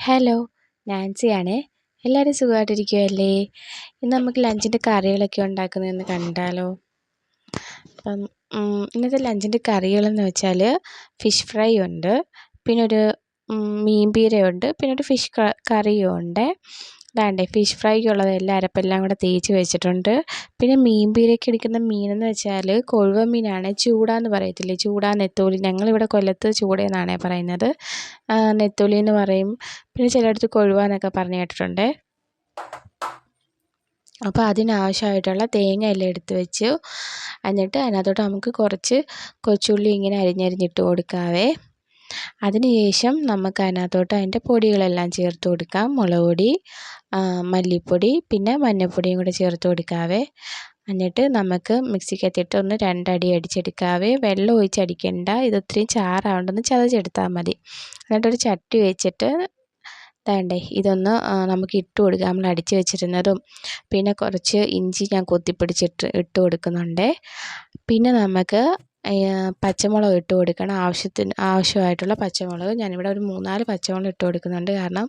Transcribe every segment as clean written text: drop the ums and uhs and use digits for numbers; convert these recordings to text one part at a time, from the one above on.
Hello, നാൻസിയാണേ. എല്ലാവരും സുഖമായിട്ടിരിക്കുവല്ലേ? ഇന്ന് നമുക്ക് ലഞ്ചിൻ്റെ കറികളൊക്കെ ഉണ്ടാക്കുന്നതെന്ന് കണ്ടാലോ? അപ്പം ഇന്നത്തെ ലഞ്ചിൻ്റെ കറികളെന്ന് വെച്ചാൽ ഫിഷ് ഫ്രൈ ഉണ്ട്, പിന്നെ ഒരു മീൻ പീരയുണ്ട്, പിന്നെ ഒരു ഫിഷ് കറിയും ഉണ്ട്. വേണ്ടേ ഫിഷ് ഫ്രൈക്കുള്ളത് എല്ലാ അരപ്പെല്ലാം കൂടെ തേച്ച് വെച്ചിട്ടുണ്ട്. പിന്നെ മീൻ പീരയ്ക്ക് എടുക്കുന്ന മീനെന്ന് വെച്ചാൽ കൊഴുവ മീനാണ്. ചൂടാന്ന് പറയത്തില്ലേ, ചൂടാ നെത്തോലി. ഞങ്ങളിവിടെ കൊല്ലത്ത് ചൂടയെന്നാണ് പറയുന്നത്. നെത്തോലി എന്ന് പറയും, പിന്നെ ചിലയിടത്ത് കൊഴുവ എന്നൊക്കെ പറഞ്ഞ് കേട്ടിട്ടുണ്ട്. അപ്പോൾ അതിനാവശ്യമായിട്ടുള്ള തേങ്ങ എല്ലാം എടുത്ത് വെച്ചു. എന്നിട്ട് അതിനകത്തോട്ട് നമുക്ക് കുറച്ച് കൊച്ചുള്ളി ഇങ്ങനെ അരിഞ്ഞരിഞ്ഞിട്ട് കൊടുക്കാവേ. അതിനുശേഷം നമുക്ക് അതിനകത്തോട്ട് അതിൻ്റെ പൊടികളെല്ലാം ചേർത്ത് കൊടുക്കാം. മുളക് പൊടി, മല്ലിപ്പൊടി, പിന്നെ മഞ്ഞൾപ്പൊടിയും കൂടെ ചേർത്ത് കൊടുക്കാവേ. എന്നിട്ട് നമുക്ക് മിക്സിക്കകത്തിട്ട് ഒന്ന് രണ്ടടി അടിച്ചെടുക്കാവേ. വെള്ളം ഒഴിച്ചടിക്കണ്ട, ഇതൊത്തിരി ചാറാവണ്ടൊന്ന് ചതച്ചെടുത്താൽ മതി. എന്നിട്ടൊരു ചട്ടി വെച്ചിട്ട് വേണ്ടേ ഇതൊന്ന് നമുക്ക് ഇട്ട് കൊടുക്കാം. നമ്മൾ അടിച്ച് വെച്ചിരുന്നതും പിന്നെ കുറച്ച് ഇഞ്ചി ഞാൻ കൊത്തിപ്പിടിച്ചിട്ട് ഇട്ട് കൊടുക്കുന്നുണ്ട്. പിന്നെ നമുക്ക് പച്ചമുളക് ഇട്ട് കൊടുക്കണം. ആവശ്യമായിട്ടുള്ള പച്ചമുളക് ഞാനിവിടെ ഒരു 3-4 പച്ചമുളക് ഇട്ട് കൊടുക്കുന്നുണ്ട്. കാരണം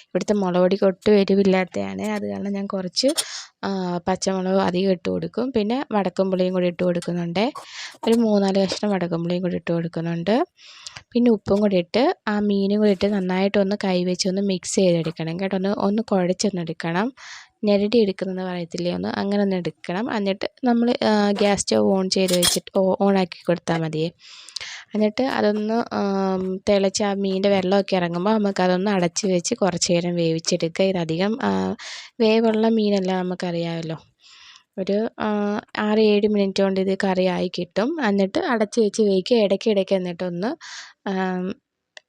ഇവിടുത്തെ മുളക് പൊടിക്ക് ഒട്ടും എരിവില്ലാത്തതാണ്. അത് കാരണം ഞാൻ കുറച്ച് പച്ചമുളക് അധികം ഇട്ട് കൊടുക്കും. പിന്നെ വടക്കൻപുളിയും കൂടി ഇട്ട് കൊടുക്കുന്നുണ്ട്. ഒരു 3-4 കഷ്ണം വടക്കൻപുളിയും കൂടി ഇട്ട് കൊടുക്കുന്നുണ്ട്. പിന്നെ ഉപ്പും കൂടി ഇട്ട് ആ മീനും കൂടി ഇട്ട് നന്നായിട്ടൊന്ന് കൈവച്ചൊന്ന് മിക്സ് ചെയ്തെടുക്കണം കേട്ടോ. ഒന്ന് കുഴച്ചൊന്നെടുക്കണം. ഞെരടി എടുക്കുന്നത് പറയത്തില്ലേ, അങ്ങനെ ഒന്ന് എടുക്കണം. എന്നിട്ട് നമ്മൾ ഗ്യാസ് സ്റ്റവ് ഓൺ ചെയ്ത് വെച്ചിട്ട് ഓണാക്കി കൊടുത്താൽ മതിയേ. എന്നിട്ട് അതൊന്ന് തിളച്ച് ആ മീനിൻ്റെ വെള്ളമൊക്കെ ഇറങ്ങുമ്പോൾ നമുക്കതൊന്ന് അടച്ച് വെച്ച് കുറച്ച് നേരം വേവിച്ചെടുക്കുക. ഇതധികം വേവുള്ള മീനല്ല, നമുക്കറിയാമല്ലോ. ഒരു 6-7 മിനിറ്റ് കൊണ്ട് ഇത് കറിയായി കിട്ടും. എന്നിട്ട് അടച്ച് വെച്ച് വേവിക്കുക. ഇടയ്ക്കിടയ്ക്ക് എന്നിട്ടൊന്ന്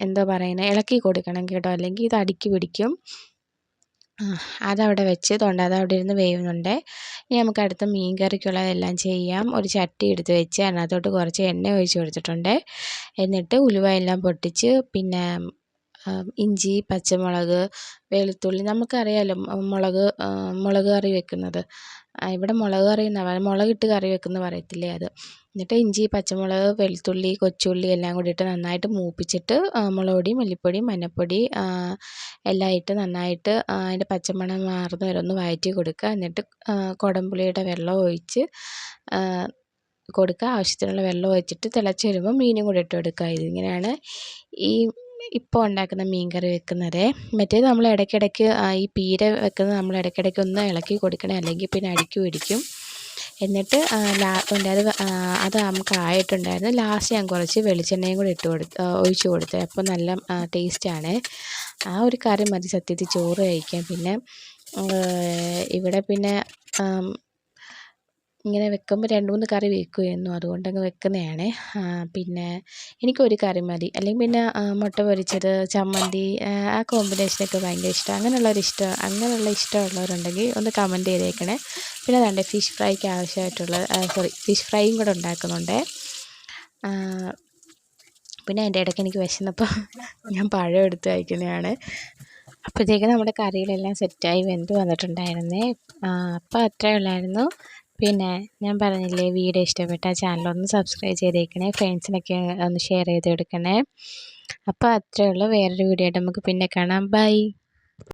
എന്താ പറയുന്നത്, ഇളക്കി കൊടുക്കണം കേട്ടോ, അല്ലെങ്കിൽ ഇത് അടുക്കി പിടിക്കും. അതവിടെ വെച്ച് അതവിടെ ഇരുന്ന് വേവുന്നുണ്ട്. ഇനി നമുക്ക് അടുത്ത മീൻ കറിക്കുള്ളതെല്ലാം ചെയ്യാം. ഒരു ചട്ടി എടുത്ത് വെച്ച് അതിനകത്തോട്ട് കുറച്ച് എണ്ണ ഒഴിച്ച് കൊടുത്തിട്ടുണ്ട്. എന്നിട്ട് ഉലുവ എല്ലാം പൊട്ടിച്ച്, പിന്നെ ഇഞ്ചി, പച്ചമുളക്, വെളുത്തുള്ളി, നമുക്കറിയാമല്ലോ മുളക് കറി വെക്കുന്നത്. ഇവിടെ മുളക് കറി എന്നാണ്, മുളകിട്ട് കറി വെക്കുന്ന പറയത്തില്ലേ അത്. എന്നിട്ട് ഇഞ്ചി, പച്ചമുളക്, വെളുത്തുള്ളി, കൊച്ചുള്ളി എല്ലാം കൂടി ഇട്ട് നന്നായിട്ട് മൂപ്പിച്ചിട്ട് മുളക് പൊടി, മല്ലിപ്പൊടി, മഞ്ഞൾപ്പൊടി എല്ലാം ഇട്ട് നന്നായിട്ട് അതിൻ്റെ പച്ചമണം മാറുന്ന വരെ ഒന്ന് വഴറ്റി കൊടുക്കുക. എന്നിട്ട് കുടംപുളിയുടെ വെള്ളം ഒഴിച്ച് കൊടുക്കുക. ആവശ്യത്തിനുള്ള വെള്ളം ഒഴിച്ചിട്ട് തിളച്ച് വരുമ്പോൾ മീനും കൂടി ഇട്ട് കൊടുക്കുക. ഇതിങ്ങനെയാണ് ഇപ്പോൾ ഉണ്ടാക്കുന്ന മീൻ കറി വെക്കുന്നത്. മറ്റേത് നമ്മൾ ഇടയ്ക്കിടയ്ക്ക് ഈ പീര വെക്കുന്നത് നമ്മൾ ഇടയ്ക്കിടയ്ക്ക് ഒന്ന് ഇളക്കി കൊടുക്കണേ, അല്ലെങ്കിൽ പിന്നെ അടിക്ക് പിടിക്കും. എന്നിട്ട് അത് നമുക്ക് ആയിട്ടുണ്ടായിരുന്നു. ലാസ്റ്റ് ഞാൻ കുറച്ച് വെളിച്ചെണ്ണയും കൂടി ഒഴിച്ച് കൊടുത്തത്. അപ്പോൾ നല്ല ടേസ്റ്റാണ്. ആ ഒരു കറി മതി സത്യത്തിൽ ചോറ് കഴിക്കാൻ. പിന്നെ ഇവിടെ പിന്നെ ഇങ്ങനെ വെക്കുമ്പോൾ 2-3 കറി വെക്കുമായിരുന്നു, അതുകൊണ്ടങ്ങ് വെക്കുന്നതാണ്. പിന്നെ എനിക്കൊരു കറി മതി. അല്ലെങ്കിൽ പിന്നെ മുട്ട പൊരിച്ചത്, ചമ്മന്തി, ആ കോമ്പിനേഷനൊക്കെ ഭയങ്കര ഇഷ്ടമാണ്. അങ്ങനെയുള്ള ഇഷ്ടമുള്ളവരുണ്ടെങ്കിൽ ഒന്ന് കമൻറ്റ് ചെയ്തേക്കണേ. പിന്നെ വേണ്ടേ ഫിഷ് ഫ്രൈക്ക് ആവശ്യമായിട്ടുള്ള ഫിഷ് ഫ്രൈയും കൂടെ ഉണ്ടാക്കുന്നുണ്ട്. പിന്നെ അതിൻ്റെ ഇടയ്ക്ക് എനിക്ക് വിശന്നപ്പോൾ ഞാൻ പഴം എടുത്ത് കഴിക്കുന്നതാണ്. അപ്പോഴത്തേക്കും നമ്മുടെ കറികളെല്ലാം സെറ്റായി വെന്ത് വന്നിട്ടുണ്ടായിരുന്നേ. അപ്പോൾ അത്രയേ ഉള്ളായിരുന്നു. പിന്നെ ഞാൻ പറഞ്ഞില്ലേ, വീഡിയോ ഇഷ്ടപ്പെട്ട ചാനലൊന്ന് സബ്സ്ക്രൈബ് ചെയ്തേക്കണേ, ഫ്രണ്ട്സിനൊക്കെ ഒന്ന് ഷെയർ ചെയ്ത് കൊടുക്കണേ. അപ്പോൾ അത്രയേ ഉള്ളൂ. വേറൊരു വീഡിയോ ആയിട്ട് നമുക്ക് പിന്നെ കാണാം. ബൈ.